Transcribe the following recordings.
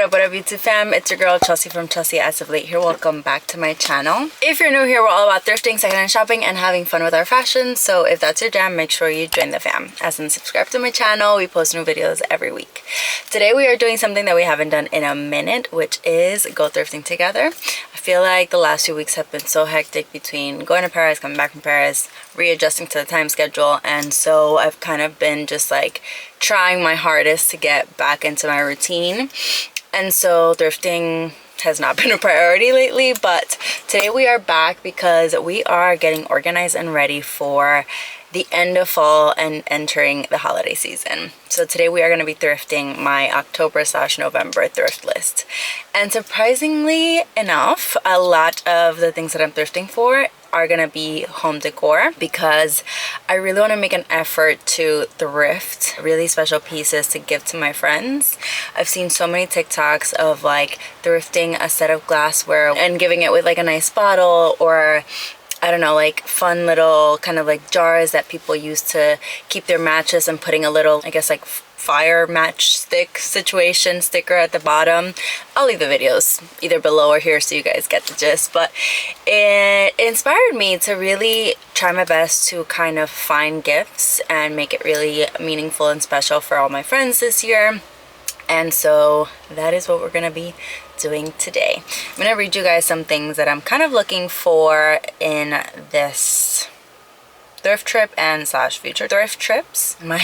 What up YouTube fam, it's your girl Chelsea from Chelsea As of Late here. Welcome back to my channel. If you're new here, we're all about thrifting, secondhand shopping, and having fun with our fashion. So if that's your jam, make sure you join the fam. As in, subscribe to my channel. We post new videos every week. Today we are doing something that we haven't done in a minute, which is go thrifting together. I feel like the last few weeks have been so hectic between going to Paris, coming back from Paris, readjusting to the time schedule, and so I've kind of been just like trying my hardest to get back into my routine. And so thrifting has not been a priority lately, but today we are back because we are getting organized and ready for the end of fall and entering the holiday season. So today we are going to be thrifting my October/November thrift list. And surprisingly enough, a lot of the things that I'm thrifting for are gonna be home decor because I really want to make an effort to thrift really special pieces to give to my friends. I've seen so many TikToks of like thrifting a set of glassware and giving it with like a nice bottle, or I don't know, like fun little kind of like jars that people use to keep their matches, and putting a little, I guess, like fire matchstick situation sticker at the bottom. I'll leave the videos either below or here so you guys get the gist, but it inspired me to really try my best to kind of find gifts and make it really meaningful and special for all my friends this year. And so that is what we're gonna be doing today. I'm gonna read you guys some things that I'm kind of looking for in this thrift trip and / future thrift trips. My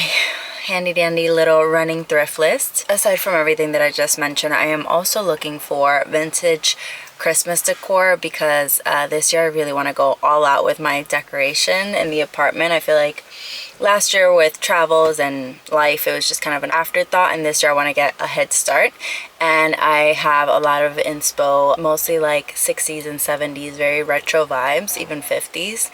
handy dandy little running thrift list. Aside from everything that I just mentioned, I am also looking for vintage Christmas decor because this year I really want to go all out with my decoration in the apartment. I feel like last year with travels and life, it was just kind of an afterthought, and this year I want to get a head start. And I have a lot of inspo, mostly like 60s and 70s, very retro vibes, even 50s.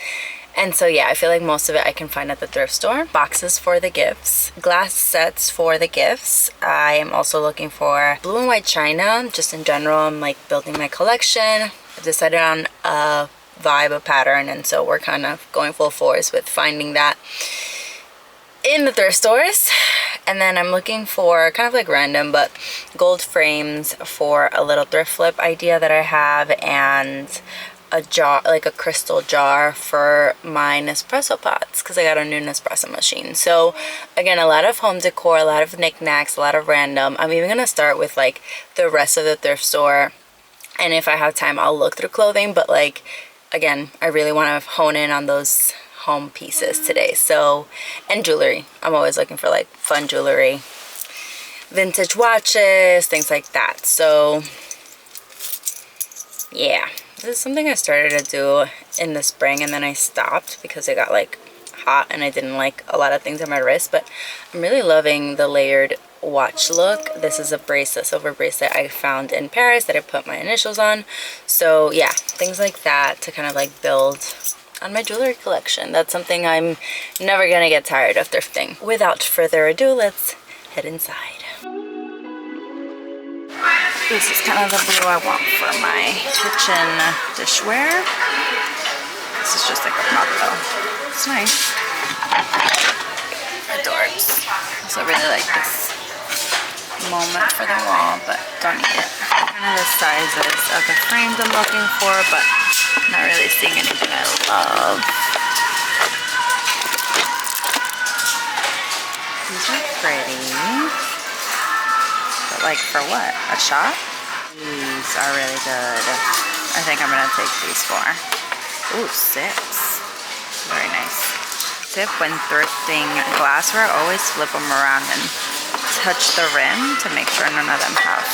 And so yeah, I feel like most of it I can find at the thrift store. Boxes for the gifts, glass sets for the gifts. I am also looking for blue and white china. Just in general, I'm like building my collection. I've decided on a vibe, a pattern, and so we're kind of going full force with finding that in the thrift stores. And then I'm looking for kind of like random but gold frames for a little thrift flip idea that I have, and a jar, like a crystal jar for my Nespresso pots because I got a new Nespresso machine. So again, a lot of home decor, a lot of knickknacks, a lot of random. I'm even gonna start with like the rest of the thrift store, and if I have time I'll look through clothing, but like again, I really want to hone in on those home pieces today. So, and jewelry, I'm always looking for like fun jewelry, vintage watches, things like that. So yeah, this is something I started to do in the spring, and then I stopped because it got like hot and I didn't like a lot of things on my wrist. But I'm really loving the layered watch look. This is a bracelet, silver bracelet I found in Paris that I put my initials on. So yeah, things like that to kind of like build on my jewelry collection. That's something I'm never gonna get tired of thrifting. Without further ado, let's head inside. This is kind of the blue I want for my kitchen dishware. This is just like a pot though. It's nice. Adorbs. Also really like this moment for the wall, but don't need it. Kind of the sizes of the frames I'm looking for, but not really seeing anything I love. These are pretty. Like for what? A shot? These are really good. I think I'm gonna take these 4. Ooh, 6. Very nice. Tip when thrifting glassware, always flip them around and touch the rim to make sure none of them have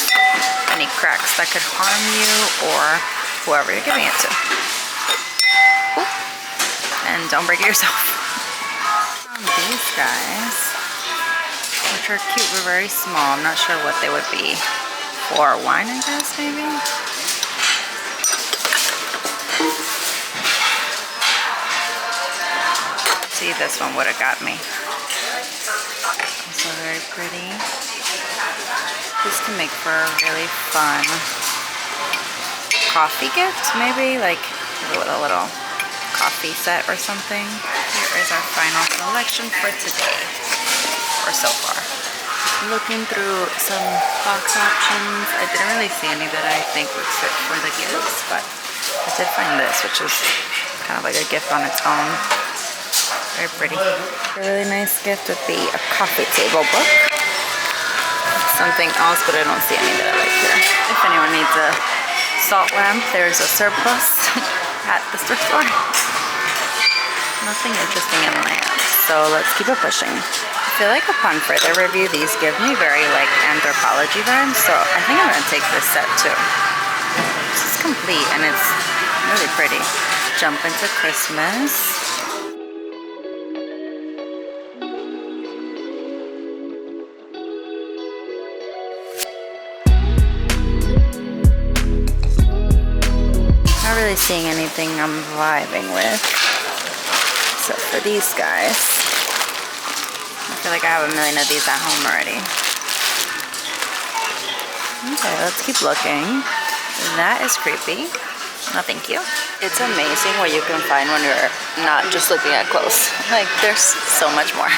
any cracks that could harm you or whoever you're giving it to. Ooh. And don't break it yourself. These guys, which are cute, but very small. I'm not sure what they would be for. Wine, I guess, maybe? See, this one would have got me. Also very pretty. This can make for a really fun coffee gift, maybe, like with a little coffee set or something. Here is our final selection for today, or so far. looking through some box options. I didn't really see any that I think would fit for the gifts, but I did find this, which is kind of like a gift on its own. Very pretty. A really nice gift would be a coffee table book. Something else, but I don't see any that I like here. If anyone needs a salt lamp, there's a surplus at the thrift store. Nothing interesting in lamps, so let's keep it pushing. I feel like upon further review, these give me very like anthropology vibes, so I think I'm gonna take this set too. This is complete and it's really pretty. Jump into Christmas. Not really seeing anything I'm vibing with, except for these guys. I feel like I have a million of these at home already. Okay, let's keep looking. That is creepy. No, thank you. It's amazing what you can find when you're not just looking at clothes. Like, there's so much more.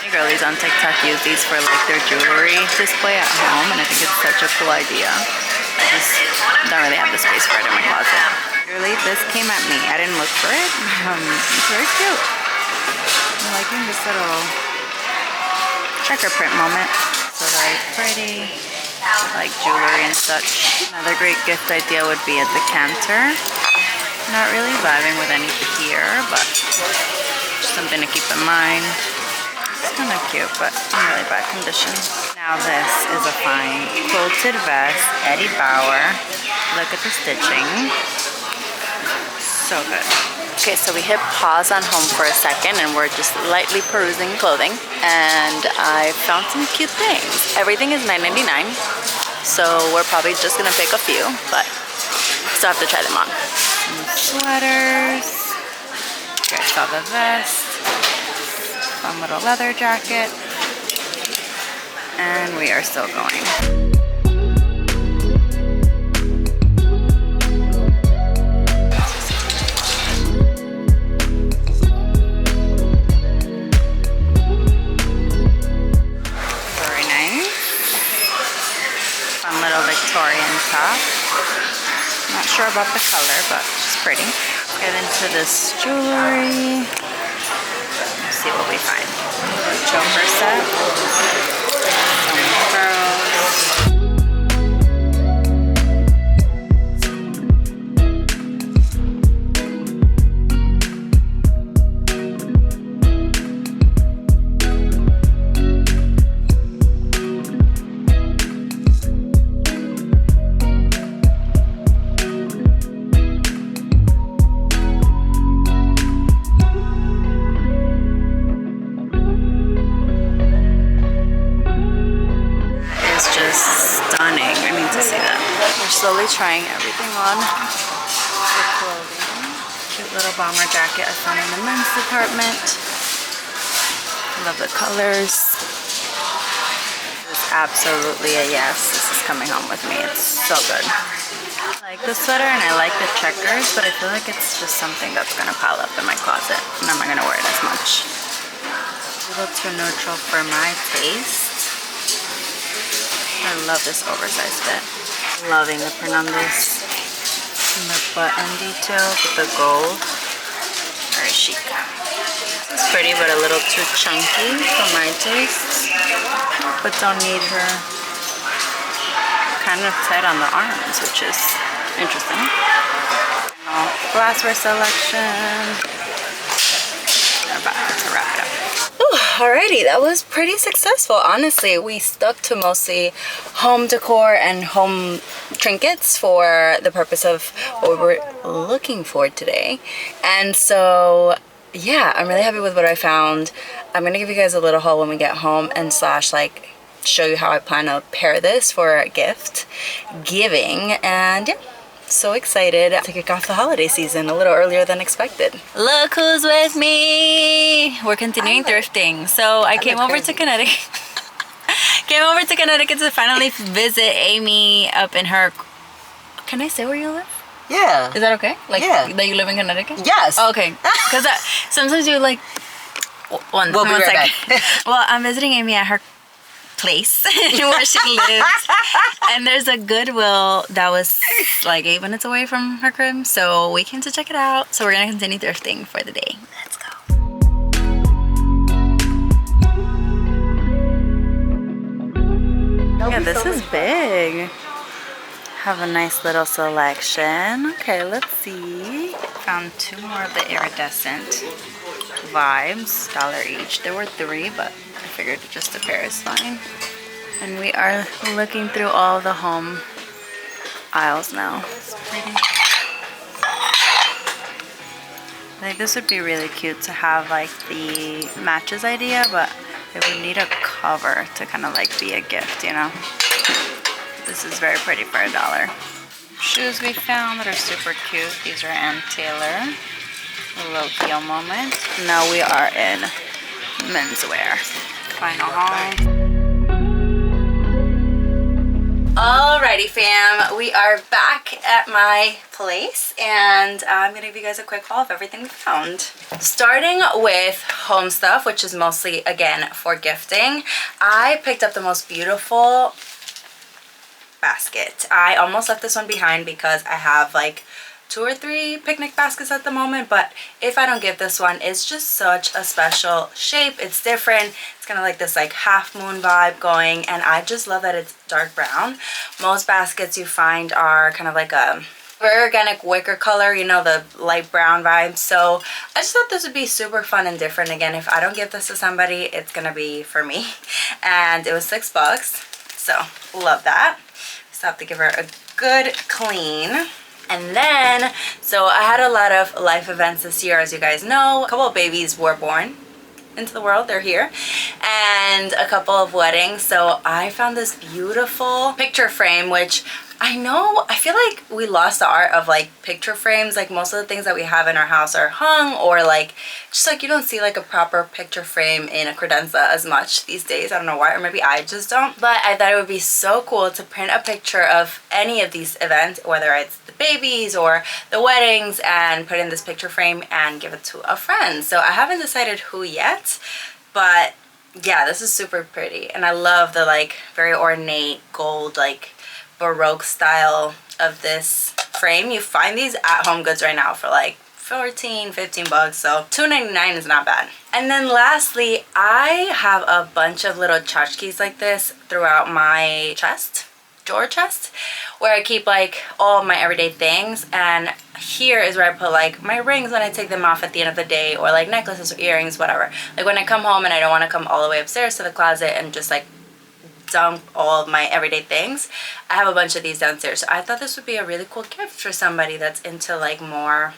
Girlies on TikTok use these for like their jewelry display at home, and I think it's such a cool idea. I just don't really have the space for it in my closet. Really, this came at me. I didn't look for it. It's very cute. I'm liking this little checker print moment. So very pretty, like jewelry and such. Another great gift idea would be a decanter. Not really vibing with any here, but just something to keep in mind. It's kind of cute, but in really bad condition. Now this is a fine quilted vest, Eddie Bauer. Look at the stitching. So good. Okay, so we hit pause on home for a second and we're just lightly perusing clothing, and I found some cute things. Everything is $9.99, so we're probably just gonna pick a few, but still have to try them on. Some sweaters. Okay, I saw the vest. Fun little leather jacket. And we are still going. Victorian top. Not sure about the color, but she's pretty. Get into this jewelry. Let's see what we find. A choker set. Some pearls. Slowly trying everything on for clothing. Cute little bomber jacket I found in the men's department. Love the colors. It's absolutely a yes. This is coming home with me. It's so good. I like the sweater and I like the checkers, but I feel like it's just something that's gonna pile up in my closet and I'm not gonna wear it as much. A little too neutral for my taste. I love this oversized fit. Loving the print on this. And the button detail with the gold. Very chic. It's pretty, but a little too chunky for my taste. But don't need her kind of tight on the arms, which is interesting. Glassware selection. About to wrap it up. Alrighty, that was pretty successful. Honestly, we stuck to mostly home decor and home trinkets for the purpose of what we were looking for today. And so yeah, I'm really happy with what I found. I'm gonna give you guys a little haul when we get home and slash like show you how I plan to pair this for a gift giving. And yeah, so excited to kick off the holiday season a little earlier than expected. Look who's with me. We're continuing thrifting. So I came over to Connecticut. Came over to Connecticut to finally visit Amy up in her... Can I say where you live? Yeah. Is that okay? Like, yeah. That you live in Connecticut? Yes. Oh, okay. Because sometimes you like... We'll be right back. Well, I'm visiting Amy at her place where she lives. And there's a Goodwill that was like 8 minutes away from her crib. So we came to check it out. So we're gonna continue thrifting for the day. Let's go. Yeah, this is big. Have a nice little selection. Okay, let's see. Found 2 more of the iridescent vibes, $1 each. There were 3, but I figured just a pair is fine. And we are looking through all the home aisles now. It's pretty. I think this would be really cute to have like the matches idea, but it would need a cover to kind of like be a gift, you know? This is very pretty for $1. Shoes we found that are super cute. These are Ann Taylor. A low heel moment. Now we are in menswear. Final haul. Alrighty fam, we are back at my place and I'm gonna give you guys a quick haul of everything we found. Starting with home stuff, which is mostly again for gifting. I picked up the most beautiful basket. I almost left this one behind because I have like 2 or 3 picnic baskets at the moment, but if I don't give this one, it's just such a special shape. It's different. It's kind of like this like half moon vibe going, and I just love that it's dark brown. Most baskets you find are kind of like a very organic wicker color, you know, the light brown vibe. So I just thought this would be super fun and different. Again, if I don't give this to somebody, it's gonna be for me. And it was $6, so love that. Just have to give her a good clean. And then, so I had a lot of life events this year, as you guys know. A couple of babies were born into the world, they're here, and a couple of weddings. So I found this beautiful picture frame, which I feel like we lost the art of like picture frames. Like most of the things that we have in our house are hung, or like just like you don't see like a proper picture frame in a credenza as much these days. I don't know why, or maybe I just don't. But I thought it would be so cool to print a picture of any of these events, whether it's the babies or the weddings, and put in this picture frame and give it to a friend. So I haven't decided who yet, but yeah, this is super pretty. And I love the like very ornate gold like Baroque style of this frame. You find these at Home Goods right now for like 14, 15 bucks, so $2.99 is not bad. And then lastly, I have a bunch of little tchotchkes like this throughout my chest, drawer chest, where I keep like all my everyday things. And here is where I put like my rings when I take them off at the end of the day, or like necklaces or earrings, whatever. Like when I come home and I don't want to come all the way upstairs to the closet and just like dump all of my everyday things, I have a bunch of these downstairs. So I thought this would be a really cool gift for somebody that's into like more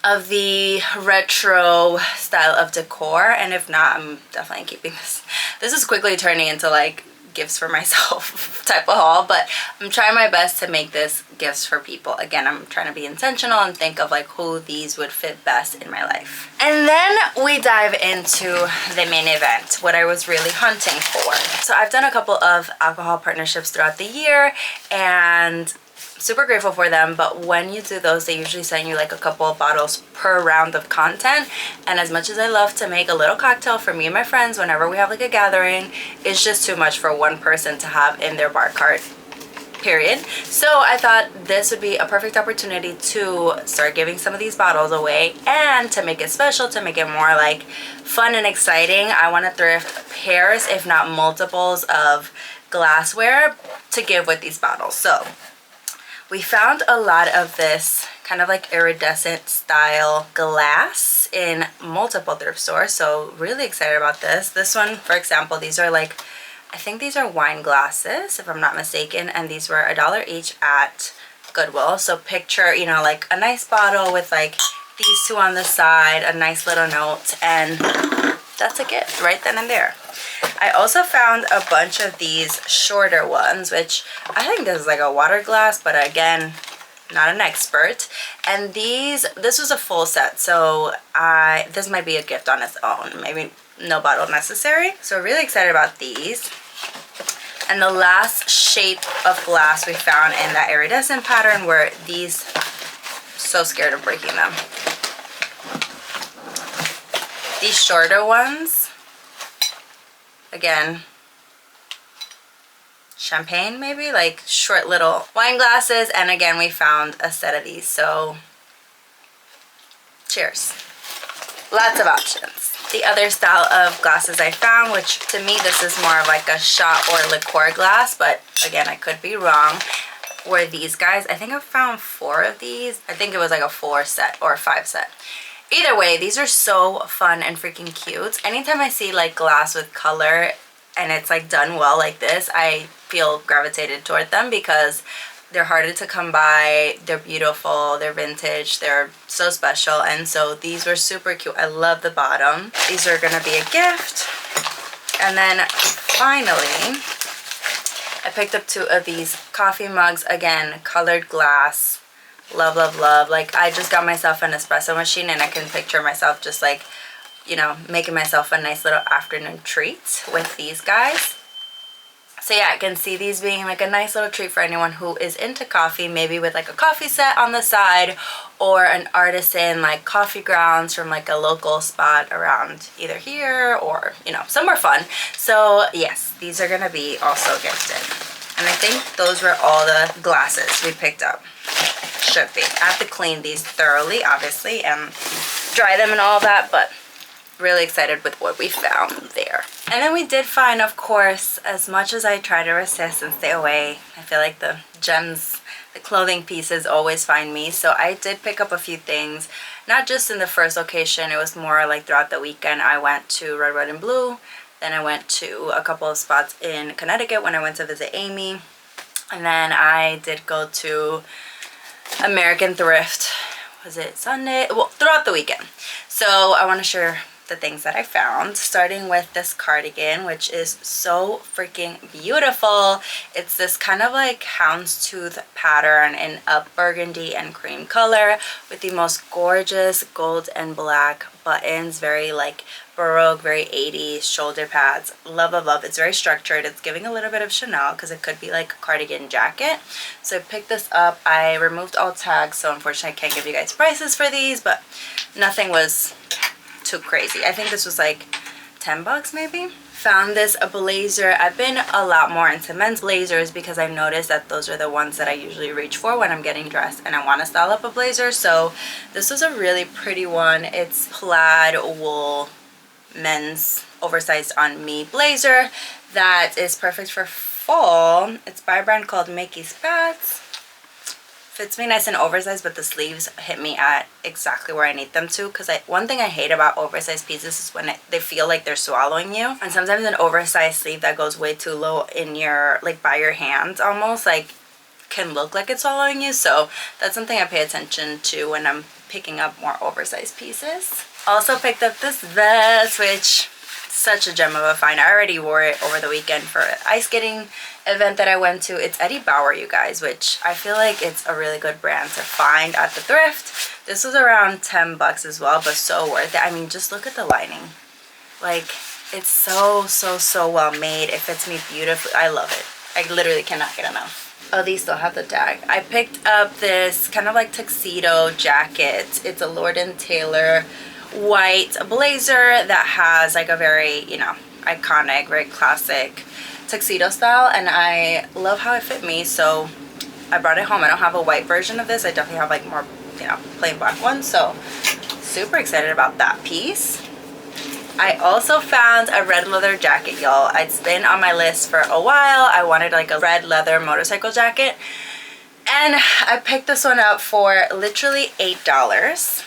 of the retro style of decor. And if not, I'm definitely keeping this. This is quickly turning into like gifts for myself type of haul, but I'm trying my best to make this gifts for people. Again, I'm trying to be intentional and think of like who these would fit best in my life. And then we dive into the main event, what I was really hunting for. So I've done a couple of alcohol partnerships throughout the year and super grateful for them, but when you do those, they usually send you like a couple of bottles per round of content. And as much as I love to make a little cocktail for me and my friends whenever we have like a gathering, it's just too much for one person to have in their bar cart, period. So I thought this would be a perfect opportunity to start giving some of these bottles away, and to make it special, to make it more like fun and exciting, I want to thrift pairs, if not multiples, of glassware to give with these bottles. So we found a lot of this kind of like iridescent style glass in multiple thrift stores, so really excited about this. This one, for example, these are like, I think these are wine glasses if I'm not mistaken, and these were $1 each at Goodwill. So picture, you know, like a nice bottle with like these two on the side, a nice little note, and that's a gift right then and there. I also found a bunch of these shorter ones, which I think this is like a water glass, but again, not an expert. And this was a full set, so this might be a gift on its own, maybe no bottle necessary. So really excited about these. And the last shape of glass we found in that iridescent pattern were these. So scared of breaking them. These shorter ones, again, champagne maybe, like short little wine glasses. And again, we found a set of these, so cheers. Lots of options. The other style of glasses I found, which to me this is more of like a shot or liqueur glass, but again I could be wrong, were these guys. I think I found 4 of these. I think it was like a 4 set or 5 set. Either way, these are so fun and freaking cute. Anytime I see like glass with color and it's like done well like this, I feel gravitated toward them because they're harder to come by, they're beautiful, they're vintage, they're so special. And so these were super cute. I love the bottom. These are gonna be a gift. And then finally, I picked up 2 of these coffee mugs. Again, colored glass. Love, love, love. Like, I just got myself an espresso machine and I can picture myself just like, you know, making myself a nice little afternoon treat with these guys. So yeah, I can see these being like a nice little treat for anyone who is into coffee, maybe with like a coffee set on the side or an artisan like coffee grounds from like a local spot around either here or, you know, somewhere fun. So yes, these are gonna be also gifted. And I think those were all the glasses we picked up. Should be. I have to clean these thoroughly, obviously, and dry them and all that, but really excited with what we found there. And then we did find, of course, as much as I try to resist and stay away, I feel like the gems, the clothing pieces always find me. So I did pick up a few things, not just in the first location. It was more like throughout the weekend. I went to Red, White, and Blue. Then I went to a couple of spots in Connecticut when I went to visit Amy. And then I did go to American Thrift. Was it Sunday? Well, throughout the weekend. So I want to share the things that I found, starting with this cardigan, which is so freaking beautiful. It's this kind of like houndstooth pattern in a burgundy and cream color with the most gorgeous gold and black buttons, very like Baroque, very 80s, shoulder pads. Love, love, love. It's very structured. It's giving a little bit of Chanel because it could be like a cardigan jacket. So I picked this up. I removed all tags, so unfortunately I can't give you guys prices for these, but nothing was too crazy. I think this was like 10 bucks maybe. Found this a blazer. I've been a lot more into men's blazers because I've noticed that those are the ones that I usually reach for when I'm getting dressed and I want to style up a blazer. So this was a really pretty one. It's plaid wool men's oversized on me blazer that is perfect for fall. It's by a brand called Mickey Spats. Fits me nice and oversized, but the sleeves hit me at exactly where I need them to, because one thing I hate about oversized pieces is when they feel like they're swallowing you. And sometimes an oversized sleeve that goes way too low in your, like by your hands almost, like can look like it's swallowing you. So that's something I pay attention to when I'm picking up more oversized pieces. Also picked up this vest, which such a gem of a find. I already wore it over the weekend for an ice skating event that I went to. It's Eddie Bauer, you guys, which I feel like it's a really good brand to find at the thrift. This was around 10 bucks as well, but so worth it. I mean, just look at the lining. Like, it's so, so, so well made. It fits me beautifully. I love it. I literally cannot get enough. Oh, these still have the tag. I picked up this kind of like tuxedo jacket. It's a Lord & Taylor white blazer that has like a very, you know, iconic, very classic tuxedo style, and I love how it fit me, so I brought it home. I don't have a white version of this. I definitely have like more, you know, plain black one, so super excited about that piece. I also found a red leather jacket, y'all. It's been on my list for a while. I wanted like a red leather motorcycle jacket, and I picked this one up for literally $8.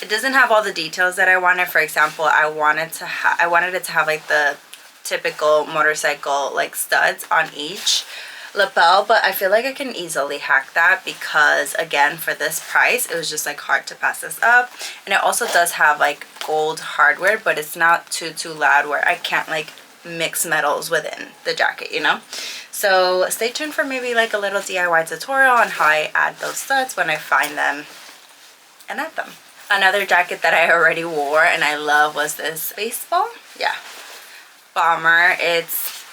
It doesn't have all the details that I wanted. For example, I wanted it to have like the typical motorcycle like studs on each lapel, but I feel like I can easily hack that because again, for this price, it was just like hard to pass this up. And it also does have like gold hardware, but it's not too loud where I can't like mix metals within the jacket, you know. So stay tuned for maybe like a little DIY tutorial on how I add those studs when I find them and add them. Another jacket that I already wore and I love was this baseball, yeah, bomber. It's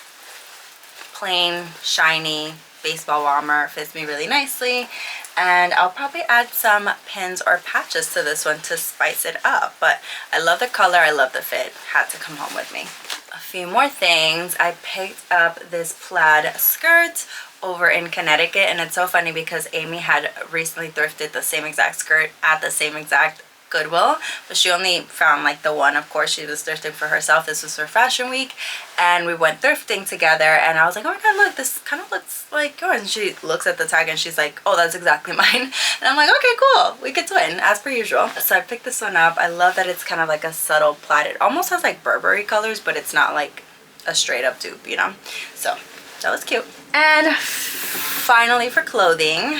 plain shiny baseball bomber, fits me really nicely, and I'll probably add some pins or patches to this one to spice it up. But I love the color, I love the fit, had to come home with me. a few more things. I picked up this plaid skirt over in Connecticut, and it's so funny because Amy had recently thrifted the same exact skirt at the same exact Goodwill, but she only found like the one. Of course, she was thrifting for herself. This was her fashion week, and we went thrifting together, and I was like, oh my god, look, this kind of looks like yours. And she looks at the tag and she's like, oh, that's exactly mine. And I'm like, okay, cool, we could twin as per usual. So I picked this one up. I love that it's kind of like a subtle plaid. It almost has like Burberry colors, but it's not like a straight up dupe, you know. So that was cute. And finally, for clothing,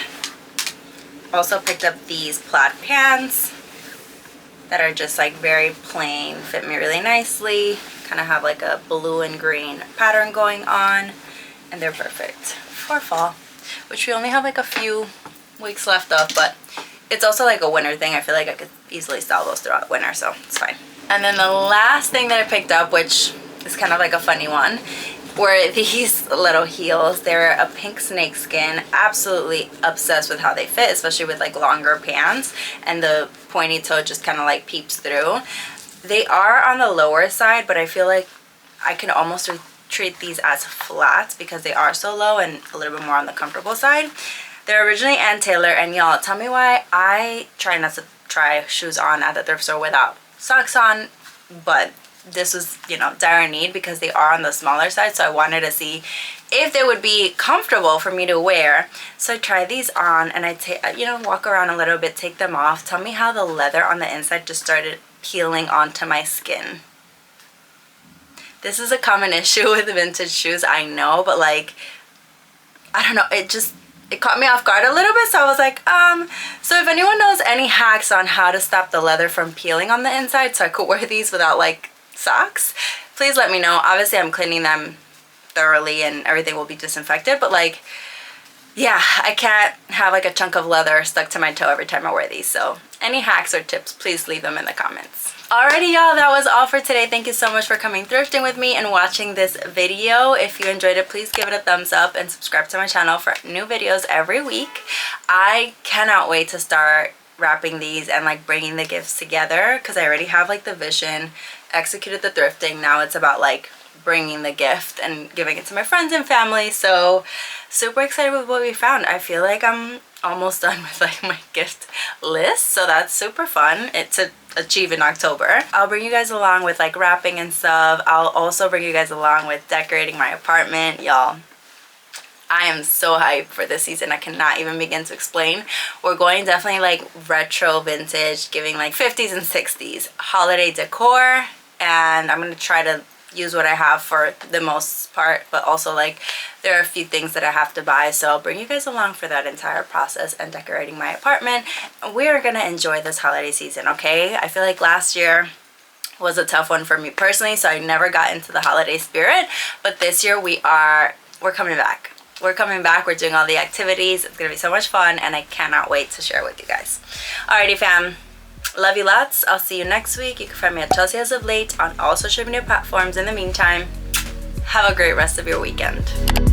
also picked up these plaid pants that are just like very plain, fit me really nicely, kind of have like a blue and green pattern going on, and they're perfect for fall, which we only have like a few weeks left of, but it's also like a winter thing. I feel like I could easily style those throughout winter, so it's fine. And then the last thing that I picked up, which is kind of like a funny one, were these little heels. They're a pink snakeskin. Absolutely obsessed with how they fit, especially with like longer pants, and the pointy toe just kind of like peeps through. They are on the lower side, but I feel like I can almost treat these as flats because they are so low and a little bit more on the comfortable side. They're originally Ann Taylor, and y'all, tell me why I try not to try shoes on at the thrift store without socks on, but this was, you know, dire need because they are on the smaller side, so I wanted to see if they would be comfortable for me to wear. So I tried these on, and I walk around a little bit, take them off. Tell me how the leather on the inside just started peeling onto my skin. This is a common issue with vintage shoes, I know, but like, I don't know, it caught me off guard a little bit. So I was like, so if anyone knows any hacks on how to stop the leather from peeling on the inside so I could wear these without like socks, please let me know. Obviously I'm cleaning them thoroughly and everything will be disinfected, but like, yeah, I can't have like a chunk of leather stuck to my toe every time I wear these. So any hacks or tips, please leave them in the comments. Alrighty, y'all, that was all for today. Thank you so much for coming thrifting with me and watching this video. If you enjoyed it, please give it a thumbs up and subscribe to my channel for new videos every week. I cannot wait to start wrapping these and like bringing the gifts together because I already have like the vision, executed the thrifting. Now it's about like bringing the gift and giving it to my friends and family. So super excited with what we found. I feel like I'm almost done with like my gift list, so that's super fun to achieve in October. I'll bring you guys along with like wrapping and stuff. I'll also bring you guys along with decorating my apartment. Y'all, I am so hyped for this season. I cannot even begin to explain. We're going definitely like retro vintage, giving like 50s and 60s holiday decor, and I'm gonna try to use what I have for the most part, but also like there are a few things that I have to buy, so I'll bring you guys along for that entire process and decorating my apartment. We are gonna enjoy this holiday season, okay? I feel like last year was a tough one for me personally, so I never got into the holiday spirit, but this year we're coming back. We're coming back. We're doing all the activities. It's gonna be so much fun, and I cannot wait to share with you guys. Alrighty, fam. Love you lots. I'll see you next week. You can find me at Chelsea as of late on all social media platforms. In the meantime, have a great rest of your weekend.